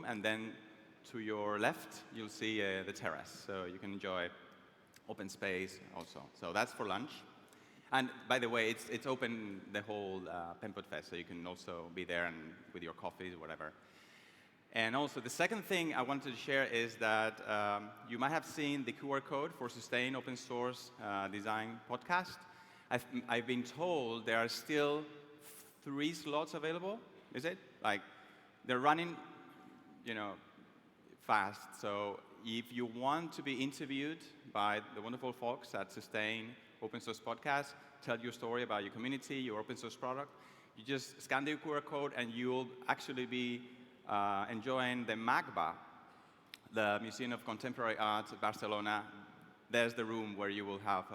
and then to your left, you'll see the terrace. So you can enjoy open space also. So that's for lunch. And by the way, it's open the whole Penpot Fest, so you can also be there and with your coffees or whatever. And also, the second thing I wanted to share is that you might have seen the QR code for Sustain Open Source Design Podcast. I've been told there are still 3 slots available. Is it? Like, they're running, fast. So if you want to be interviewed by the wonderful folks at Sustain Open Source Podcast, tell your story about your community, your open source product, you just scan the QR code and you'll actually be enjoying the MACBA, the Museum of Contemporary Art, Barcelona. There's the room where you will have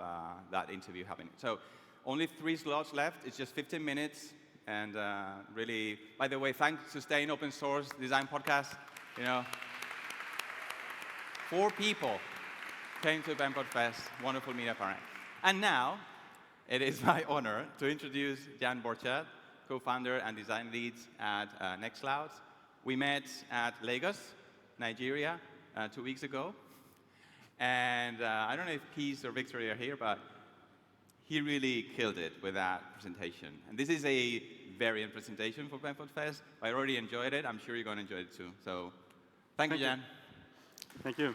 that interview happening. So only 3 slots left. It's just 15 minutes. And really, by the way, thanks Sustain Open Source Design Podcast. 4 people came to Penpot Fest. Wonderful meetup. And now, it is my honor to introduce Jan Borchardt, co-founder and design lead at Nextcloud. We met at Lagos, Nigeria, 2 weeks ago. And I don't know if Peace or Victory are here, but he really killed it with that presentation. And this is a variant presentation for Penpot Fest. I already enjoyed it. I'm sure you're going to enjoy it too. So thank you, Jan. Thank you.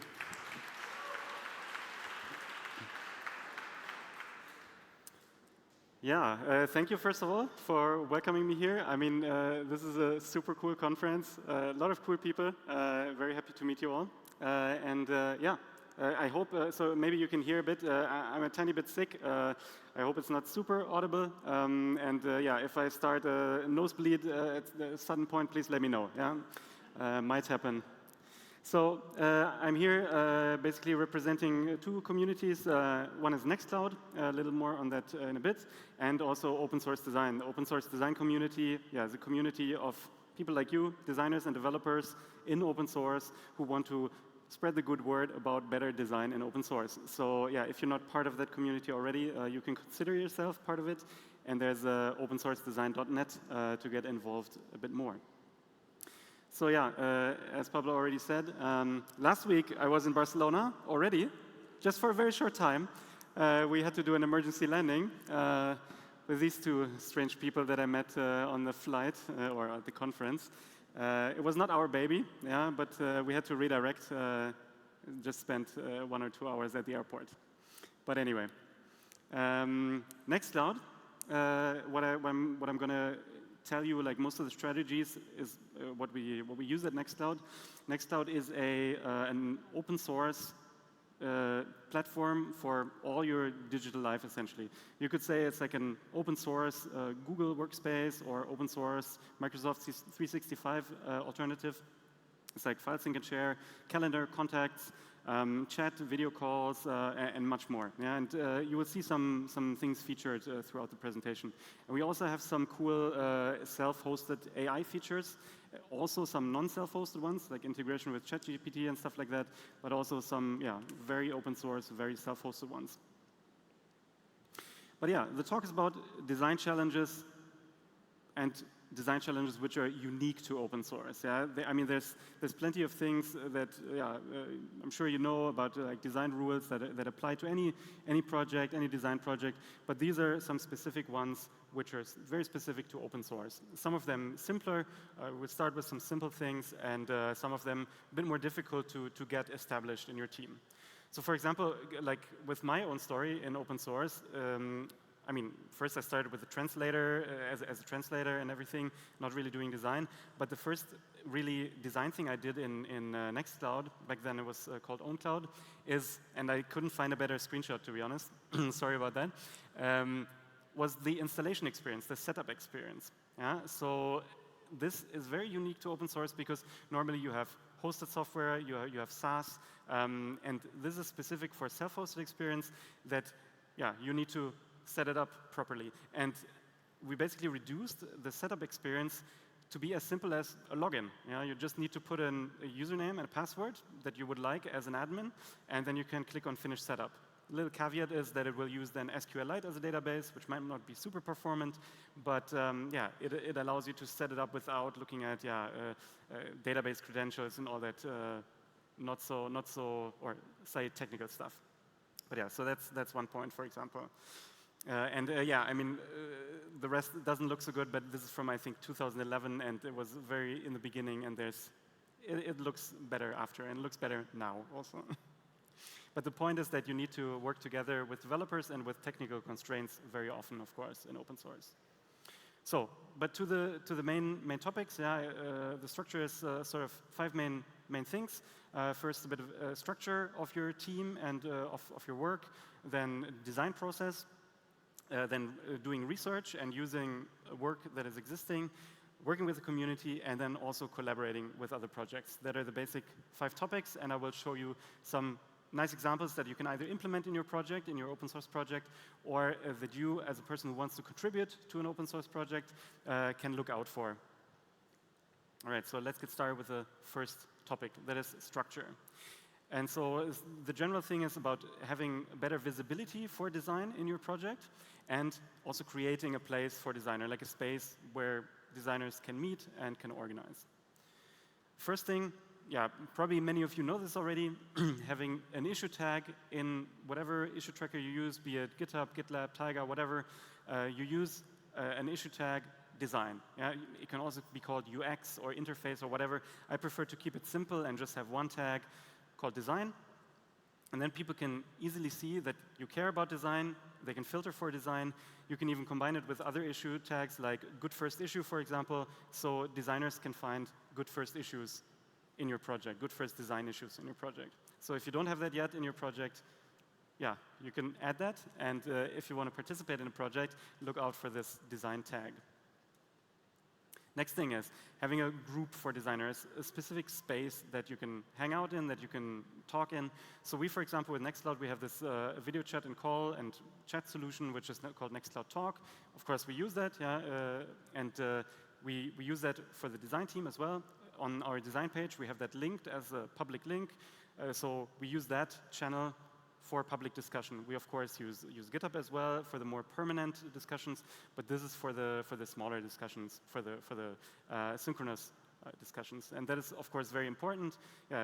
Yeah, thank you, first of all, for welcoming me here. I mean, this is a super cool conference. A lot of cool people. Very happy to meet you all. I hope, so maybe you can hear a bit. I'm a tiny bit sick. I hope it's not super audible. If I start a nosebleed at a sudden point, please let me know. Yeah, might happen. So I'm here basically representing 2 communities. One is Nextcloud, a little more on that in a bit, and also open source design. The open source design community is a community of people like you, designers and developers in open source who want to spread the good word about better design in open source. So yeah, if you're not part of that community already, you can consider yourself part of it. And there's opensourcedesign.net to get involved a bit more. So yeah, as Pablo already said, last week I was in Barcelona already, just for a very short time. We had to do an emergency landing with these 2 strange people that I met on the flight or at the conference. It was not our baby, yeah, but we had to redirect, just spent 1 or 2 hours at the airport. But anyway, Nextcloud, what I'm going to tell you, like most of the strategies, is what we use at Nextcloud. Nextcloud is an open source platform for all your digital life, essentially. You could say it's like an open source Google workspace or open source Microsoft 365 alternative. It's like file sync and share, calendar, contacts, chat, video calls, and much more. Yeah, and you will see some things featured throughout the presentation. And we also have some cool self-hosted AI features, also some non-self-hosted ones, like integration with ChatGPT and stuff like that, but also some very open source, very self-hosted ones. But yeah, the talk is about design challenges and design challenges which are unique to open source. Yeah, I mean, there's plenty of things that I'm sure you know about, like design rules that apply to any project, any design project. But these are some specific ones which are very specific to open source. Some of them simpler. We'll start with some simple things, and some of them a bit more difficult to get established in your team. So, for example, like with my own story in open source. I mean, first I started with a translator, as a translator and everything, not really doing design. But the first really design thing I did in Nextcloud, back then it was called OwnCloud, and I couldn't find a better screenshot, to be honest, sorry about that, was the installation experience, the setup experience. Yeah? So this is very unique to open source because normally you have hosted software, you have SaaS, and this is specific for self-hosted experience that, you need to set it up properly. And we basically reduced the setup experience to be as simple as a login. You just need to put in a username and a password that you would like as an admin, and then you can click on Finish Setup. little caveat is that it will use then SQLite as a database, which might not be super performant, but yeah, it allows you to set it up without looking at database credentials and all that not so, or say technical stuff. But yeah, so that's one point, for example. Yeah, I mean, the rest doesn't look so good, but this is from, I think, 2011, and it was very in the beginning, and it looks better after, and it looks better now also. But the point is that you need to work together with developers and with technical constraints very often, of course, in open source. So, but to the main topics, yeah, the structure is sort of 5 main things. First, a bit of structure of your team and of your work, then design process, then doing research and using work that is existing, working with the community, and then also collaborating with other projects. That are the basic 5 topics, and I will show you some nice examples that you can either implement in your project, in your open source project, or that you, as a person who wants to contribute to an open source project, can look out for. All right, so let's get started with the first topic, that is structure. And so the general thing is about having better visibility for design in your project, and also creating a place for designer, like a space where designers can meet and can organize. First thing, yeah, probably many of you know this already, having an issue tag in whatever issue tracker you use, be it GitHub, GitLab, Tiger, whatever, you use an issue tag design. Yeah? It can also be called UX or interface or whatever. I prefer to keep it simple and just have one tag called design. And then people can easily see that you care about design. They can filter for design. You can even combine it with other issue tags like good first issue, for example, so designers can find good first issues in your project, good first design issues in your project. So if you don't have that yet in your project, yeah, you can add that. And if you want to participate in a project, look out for this design tag. Next thing is having a group for designers, a specific space that you can hang out in, that you can talk in. So we, for example, with Nextcloud, we have this video chat and call and chat solution, which is called Nextcloud Talk. Of course, we use that, yeah, and we use that for the design team as well. On our design page, we have that linked as a public link. So we use that channel for public discussion. We, of course, use GitHub as well for the more permanent discussions, but this is for the smaller discussions, for the synchronous discussions. And that is, of course, very important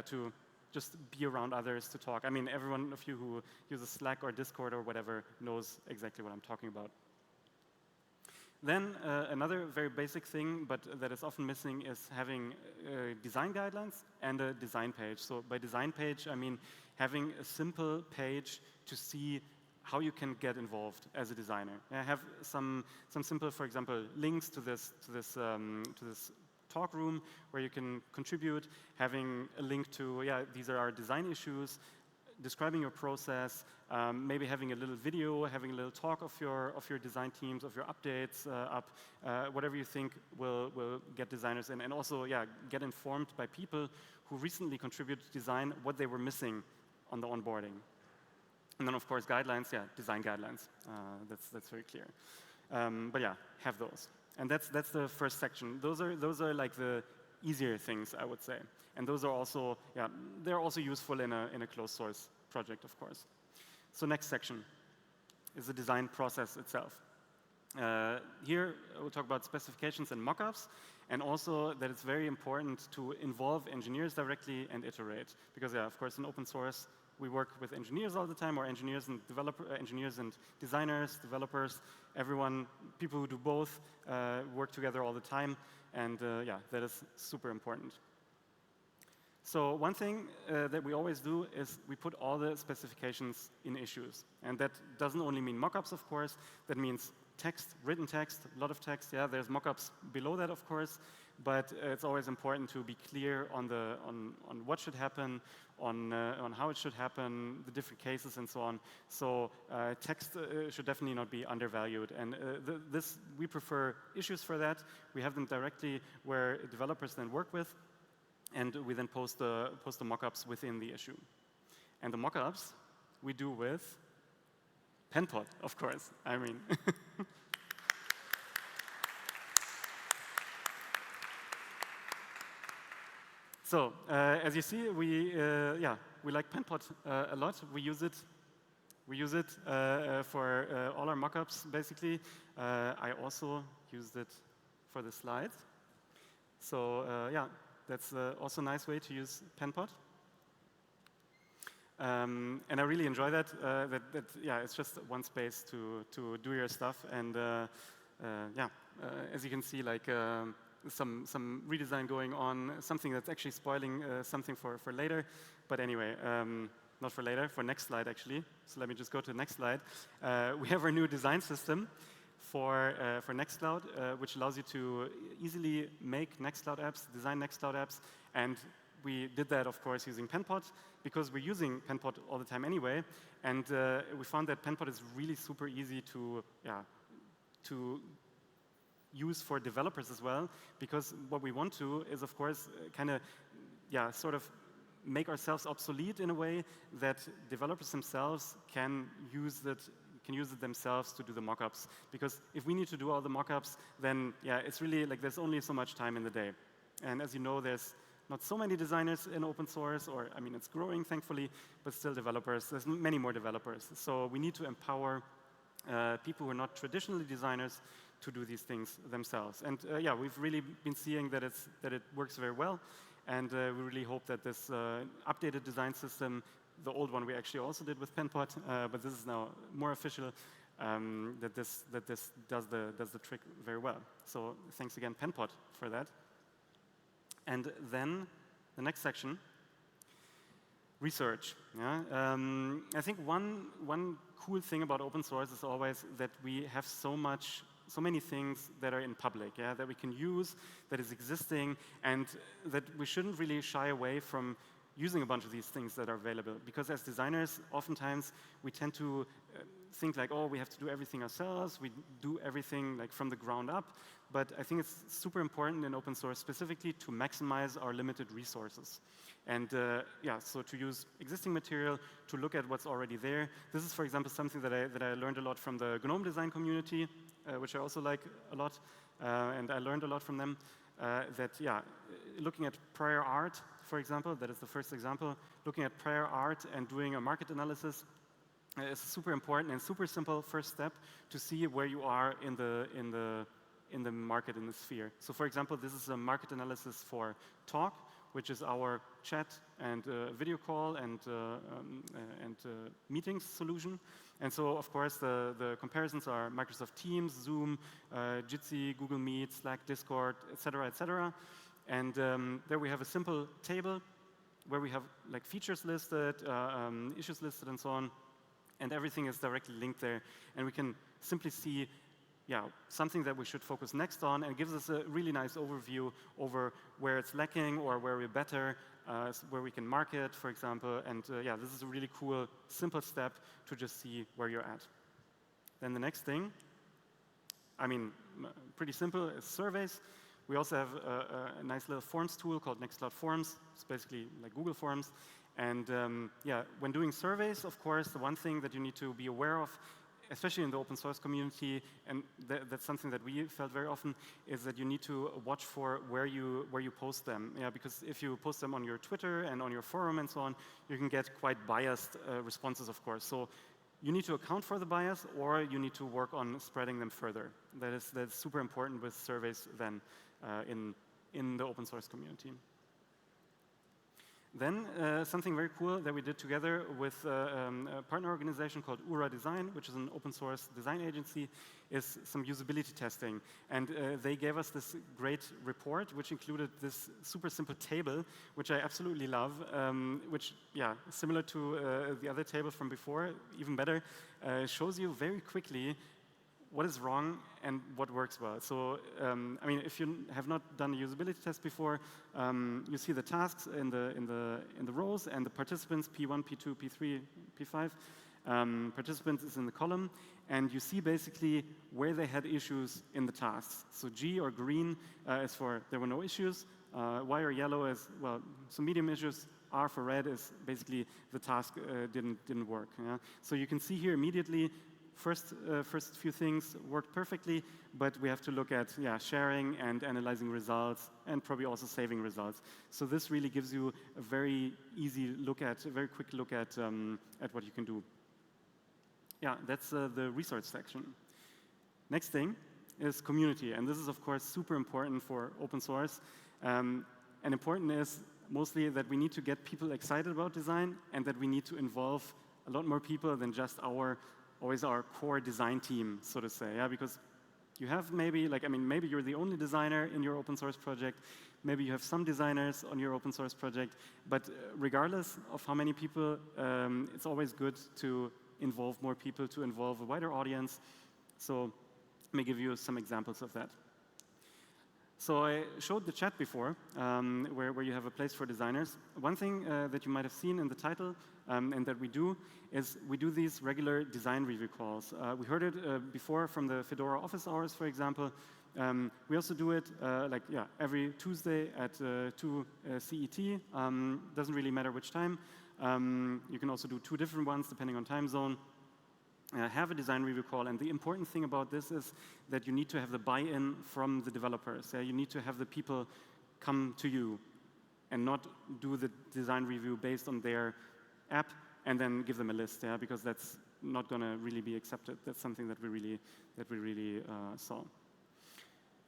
to just be around others to talk. I mean, everyone of you who uses Slack or Discord or whatever knows exactly what I'm talking about. Then another very basic thing, but that is often missing, is having design guidelines and a design page. So by design page, I mean having a simple page to see how you can get involved as a designer. I have some simple, for example, links to this talk room where you can contribute, having a link to, yeah, these are our design issues, describing your process, maybe having a little video, having a little talk of your design teams, of your updates up, whatever you think will get designers in, and also, yeah, get informed by people who recently contributed to design what they were missing on the onboarding. And then, of course, guidelines, yeah, design guidelines. That's very clear. But yeah, have those. And that's the first section. Those are like the easier things, I would say. And those are also, yeah, they're also useful in a closed source project, of course. So next section is the design process itself. Here, we'll talk about specifications and mockups, and also that it's very important to involve engineers directly and iterate. Because, yeah, of course, in open source, we work with engineers all the time, or engineers and designers, developers, everyone, people who do both work together all the time, and yeah, that is super important. So one thing that we always do is we put all the specifications in issues. And that doesn't only mean mockups, of course. That means text, written text, a lot of text. Yeah, there's mockups below that, of course. But it's always important to be clear on what should happen, on how it should happen, the different cases, and so on. So text should definitely not be undervalued. And we prefer issues for that. We have them directly where developers then work with. And we then post the mockups within the issue. And the mockups we do with Penpot, of course. I mean. So as you see, we like Penpot a lot. We use it We use it for all our mockups, basically. I also used it for the slides. So yeah, that's also a nice way to use Penpot. And I really enjoy that. Yeah, it's just one space to do your stuff. And yeah, as you can see, like some redesign going on, something that's actually spoiling something for later. But anyway, not for later, for next slide actually. So let me just go to the next slide. We have our new design system for Nextcloud, which allows you to easily make Nextcloud apps, design Nextcloud apps, and we did that, of course, using Penpot, because we're using Penpot all the time anyway, and we found that Penpot is really super easy to use for developers as well, because what we want to is, of course, kind of, yeah, sort of make ourselves obsolete in a way that developers themselves can use it themselves to do the mockups. Because if we need to do all the mockups, then yeah, it's really like there's only so much time in the day. And as you know, there's not so many designers in open source, or I mean, it's growing, thankfully, but still developers. There's many more developers. So we need to empower people who are not traditionally designers to do these things themselves. And yeah, we've really been seeing that it works very well. And we really hope that this updated design system, the old one we actually also did with Penpot, but this is now more official, that this does the trick very well. So thanks again, Penpot, for that. And then the next section, research. Yeah? I think one cool thing about open source is always that we have so many things that are in public, yeah, that we can use, that is existing, and that we shouldn't really shy away from using a bunch of these things that are available. Because as designers, oftentimes we tend to think like, oh, we have to do everything ourselves, we do everything like from the ground up. But I think it's super important in open source specifically to maximize our limited resources. And yeah, so to use existing material, to look at what's already there. This is, for example, something that I learned a lot from the GNOME design community, which I also like a lot, and I learned a lot from them, that, yeah, looking at prior art, for example, that is the first example, looking at prior art and doing a market analysis is super important and super simple first step to see where you are in the market, in the sphere. So for example, this is a market analysis for Talk, which is our chat and video call and meetings solution. And so, of course, the comparisons are Microsoft Teams, Zoom, Jitsi, Google Meet, Slack, Discord, et cetera, and there we have a simple table where we have like features listed, issues listed, and so on, and everything is directly linked there. And we can simply see, yeah, something that we should focus next on, and it gives us a really nice overview over where it's lacking or where we're better, where we can market, for example. And yeah, this is a really cool, simple step to just see where you're at. Then the next thing, I mean, pretty simple, is surveys. We also have a nice little forms tool called Nextcloud Forms. It's basically like Google Forms. And yeah, when doing surveys, of course, the one thing that you need to be aware of, especially in the open source community, and that's something that we felt very often, is that you need to watch for where you post them. Yeah, because if you post them on your Twitter and on your forum and so on, you can get quite biased responses, of course. So you need to account for the bias, or you need to work on spreading them further. That's super important with surveys then in the open source community. Then something very cool that we did together with a partner organization called Ura Design, which is an open source design agency, is some usability testing. And they gave us this great report, which included this super simple table, which I absolutely love, which, yeah, similar to the other table from before, even better, shows you very quickly what is wrong and what works well. So, I mean, if you have not done a usability test before, you see the tasks in the rows and the participants, P1, P2, P3, P5. Participants is in the column, and you see basically where they had issues in the tasks. So G or green is for there were no issues. Y or yellow is, well, some medium issues. R for red is basically the task didn't work. Yeah? So you can see here immediately, first few things worked perfectly, but we have to look at sharing and analyzing results, and probably also saving results. So this really gives you a very easy look at, a very quick look at what you can do. yeah, that's the resource section. Next thing is community, and this is of course super important for open source. And important is mostly that we need to get people excited about design, and that we need to involve a lot more people than just always our core design team, so to say. Yeah, because you have maybe, maybe you're the only designer in your open source project. Maybe you have some designers on your open source project. But regardless of how many people, it's always good to involve more people, to involve a wider audience. So let me give you some examples of that. So I showed the chat before, where you have a place for designers. One thing that you might have seen in the title and that we do is we do these regular design review calls. We heard it before from the Fedora office hours, for example. We also do it every Tuesday at 2 CET. Doesn't really matter which time. You can also do 2 different ones depending on time zone. Have a design review call, and the important thing about this is that you need to have the buy-in from the developers. You need to have the people come to you and not do the design review based on their app and then give them a list, because that's not going to really be accepted. That's something that we really saw.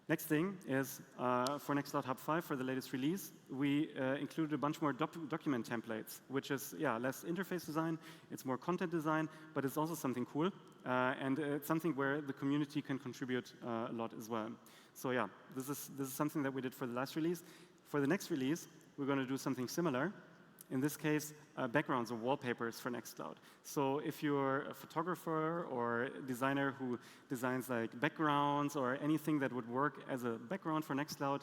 Next thing is for Nextcloud Hub 5, for the latest release, we included a bunch more document templates, which is less interface design, it's more content design, but it's also something cool, and it's something where the community can contribute a lot as well. So yeah, this is something that we did for the last release. For the next release, we're going to do something similar. In this case, backgrounds or wallpapers for Nextcloud. So if you're a photographer or a designer who designs like backgrounds or anything that would work as a background for Nextcloud,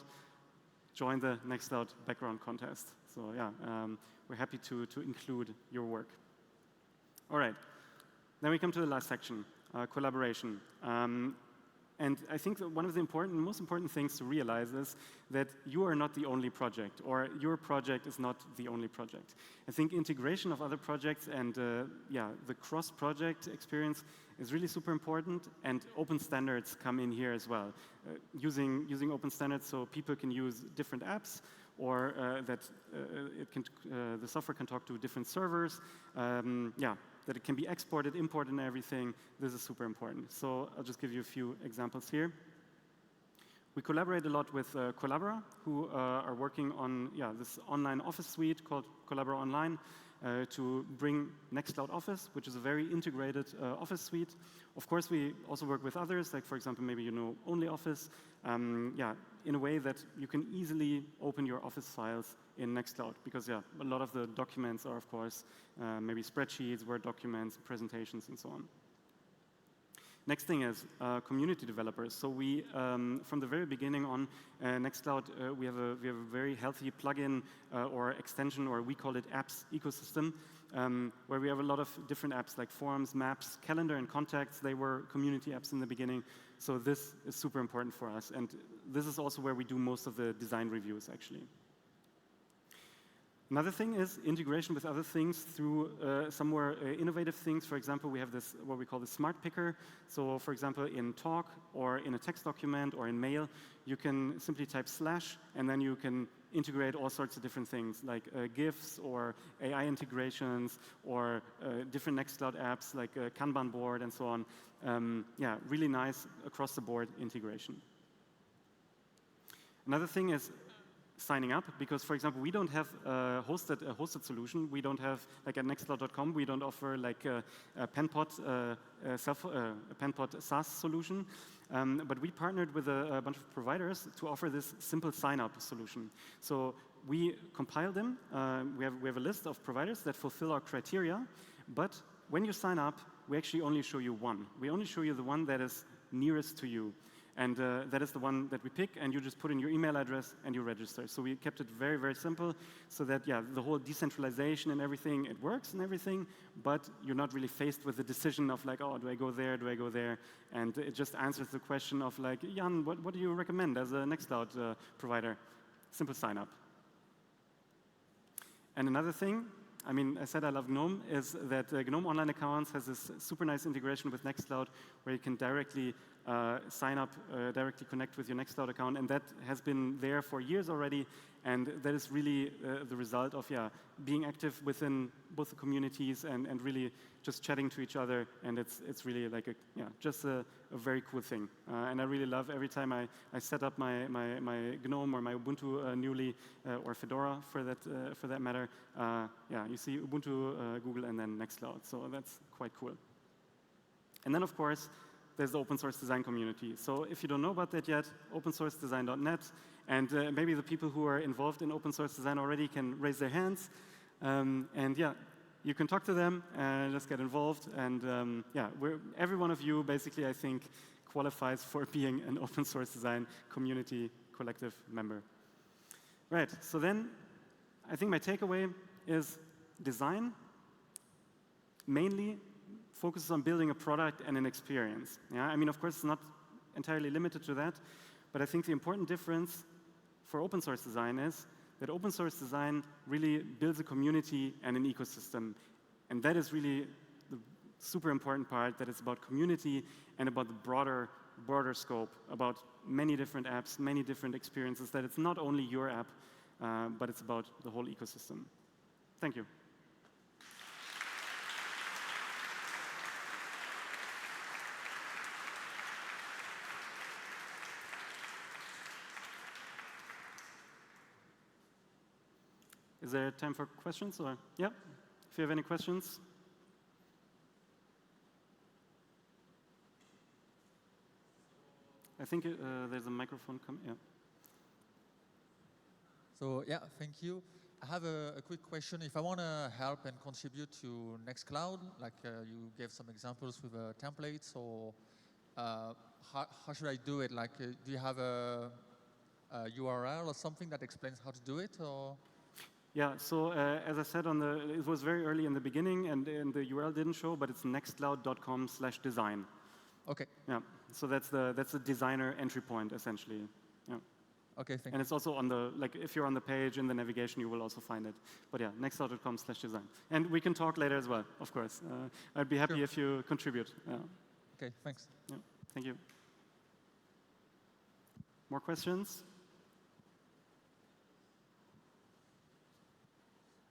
join the Nextcloud background contest. So yeah, we're happy to include your work. All right, then we come to the last section, collaboration. And I think that one of the most important things to realize is that you are not the only project, or your project is not the only project. I think integration of other projects and the cross-project experience is really super important, and open standards come in here as well. Using open standards so people can use different apps, or that the software can talk to different servers. That it can be exported, imported, and everything. This is super important. So I'll just give you a few examples here. We collaborate a lot with Collabora, who are working on this online office suite called Collabora Online to bring Nextcloud Office, which is a very integrated office suite. Of course, we also work with others, like for example, maybe you know OnlyOffice, in a way that you can easily open your Office files in Nextcloud, because a lot of the documents are, of course, maybe spreadsheets, Word documents, presentations, and so on. Next thing is community developers. So we, from the very beginning on Nextcloud, we have a very healthy plugin or extension, or we call it apps ecosystem, where we have a lot of different apps like forms, maps, calendar, and contacts. They were community apps in the beginning. So this is super important for us. And this is also where we do most of the design reviews, actually. Another thing is integration with other things through some more innovative things. For example, we have this, what we call the smart picker. So for example, in talk or in a text document or in mail, you can simply type / and then you can integrate all sorts of different things like GIFs or AI integrations or different Nextcloud apps like a Kanban board and so on. Really nice across the board integration. Another thing is signing up, because, for example, we don't have a hosted solution. We don't have, like at Nextcloud.com, we don't offer like a Penpot SaaS solution. But we partnered with a bunch of providers to offer this simple sign-up solution. So we compile them. We have a list of providers that fulfill our criteria. But when you sign up, we actually only show you one. We only show you the one that is nearest to you. And that is the one that we pick, and you just put in your email address and you register. So we kept it very, very simple so that, the whole decentralization and everything, it works and everything, but you're not really faced with the decision of like, oh, do I go there, do I go there? And it just answers the question of like, Jan, what do you recommend as a Nextcloud provider? Simple sign up. And another thing, I said I love GNOME, is that GNOME Online Accounts has this super nice integration with Nextcloud where you can directly sign up, directly connect with your Nextcloud account, and that has been there for years already, and that is really the result of being active within both the communities and really just chatting to each other, and it's really like just a very cool thing. And I really love every time I set up my GNOME or my Ubuntu newly, or Fedora for that matter. You see Ubuntu, Google, and then Nextcloud. So that's quite cool. And then of course there's the open source design community. So if you don't know about that yet, opensourcedesign.net, and maybe the people who are involved in open source design already can raise their hands. And you can talk to them and just get involved. And every one of you basically, I think, qualifies for being an open source design community collective member. Right, so then I think my takeaway is design mainly focuses on building a product and an experience. I mean, of course, it's not entirely limited to that, but I think the important difference for open source design is that open source design really builds a community and an ecosystem. And that is really the super important part, that it's about community and about the broader scope, about many different apps, many different experiences, that it's not only your app, but it's about the whole ecosystem. Thank you. Is there time for questions? Or yeah, if you have any questions. I think there's a microphone coming. Yeah. So yeah, thank you. I have a quick question. If I want to help and contribute to Nextcloud, like you gave some examples with templates, or how should I do it? Like, do you have a URL or something that explains how to do it, or? Yeah, so as I said, it was very early in the beginning, and the URL didn't show, but it's nextcloud.com/design. Okay. Yeah, so that's the designer entry point, essentially. Yeah. Okay, thank you. And it's also on if you're on the page in the navigation, you will also find it. But yeah, nextcloud.com/design. And we can talk later as well, of course. I'd be happy if you contribute. Yeah. Okay, thanks. Yeah, thank you. More questions?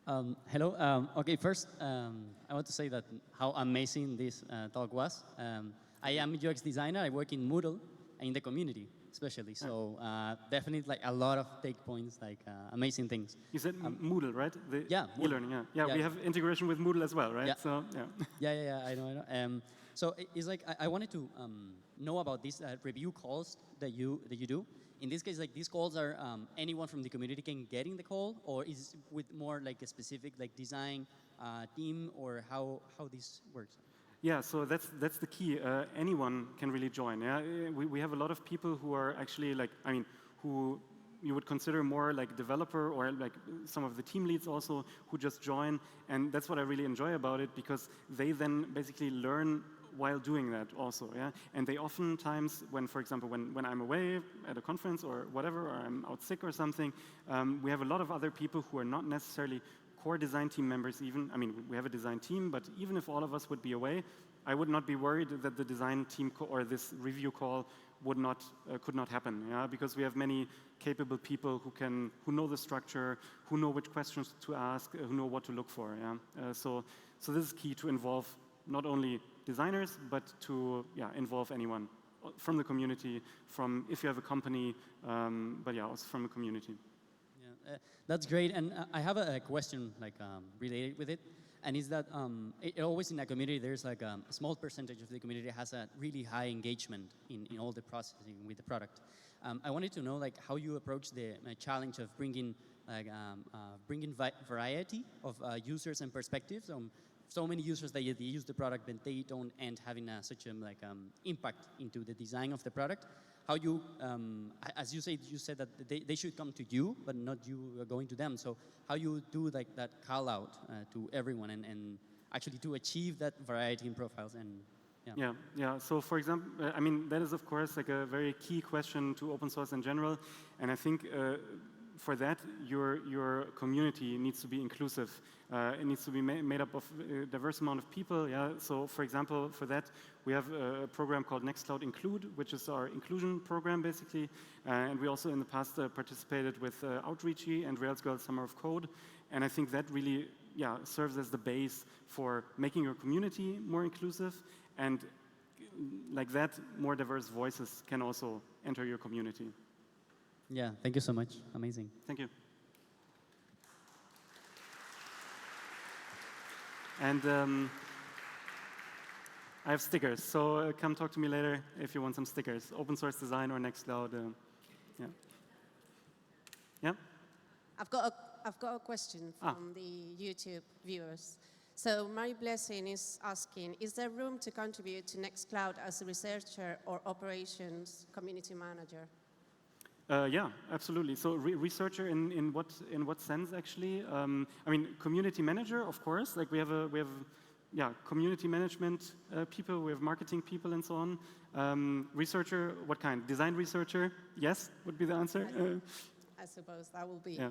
Hello. Okay, first, I want to say that how amazing this talk was. I am a UX designer. I work in Moodle and in the community, especially. So definitely, like a lot of take points, like amazing things. You said Moodle, right? Yeah, e-learning. Yeah, we have integration with Moodle as well, right? Yeah. So yeah. I know. So it's like I wanted to know about these review calls that you do. In this case, like these calls are anyone from the community can get in the call, or is it with more like a specific like design team, or how this works? Yeah, so that's the key. Anyone can really join. Yeah, we have a lot of people who are actually who you would consider more like developer, or like some of the team leads also, who just join, and that's what I really enjoy about it, because they then basically learn while doing that also, yeah? And they oftentimes, for example, when I'm away at a conference or whatever, or I'm out sick or something, we have a lot of other people who are not necessarily core design team members even. I mean, we have a design team, but even if all of us would be away, I would not be worried that the design team or this review call could not happen, yeah? Because we have many capable people who know the structure, who know which questions to ask, who know what to look for, yeah? So this is key, to involve not only designers, but to involve anyone from the community, from if you have a company, but yeah, also from the community. Yeah, that's great. And I have a question like related with it, and is that always in a community there's like a small percentage of the community has a really high engagement in all the processing with the product. I wanted to know like how you approach the challenge of bringing variety of users and perspectives. So many users that they use the product, but they don't end having such impact into the design of the product. How you, as you said that they should come to you, but not you going to them. So how you do like that call out to everyone and actually to achieve that variety in profiles and. Yeah. So for example, I mean, that is of course like a very key question to open source in general, and I think for that, your community needs to be inclusive. It needs to be made up of a diverse amount of people. Yeah. So, for example, for that, we have a program called Nextcloud Include, which is our inclusion program, basically. And we also, in the past, participated with Outreachy and Rails Girls Summer of Code. And I think that really, serves as the base for making your community more inclusive. And like that, more diverse voices can also enter your community. Yeah, thank you so much. Amazing. Thank you. And I have stickers, so come talk to me later if you want some stickers. Open source design or Nextcloud. Yeah. Yeah? I've got a question from the YouTube viewers. So Mary Blessing is asking, is there room to contribute to Nextcloud as a researcher or operations community manager? Yeah, absolutely. So researcher in what sense actually? I mean, community manager, of course. Like we have community management people, we have marketing people and so on. Researcher, what kind? Design researcher? Yes, would be the answer. I suppose that will be. Yeah.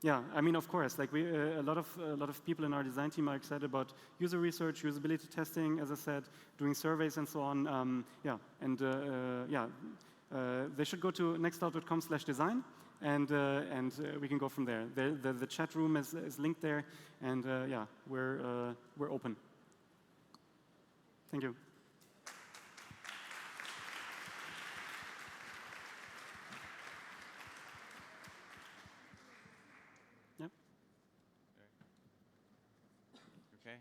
Yeah, I mean, of course, like a lot of people in our design team are excited about user research, usability testing, as I said, doing surveys and so on. They should go to nextcloud.com/design, and we can go from there. The chat room is linked there, and we're open. Thank you. Okay.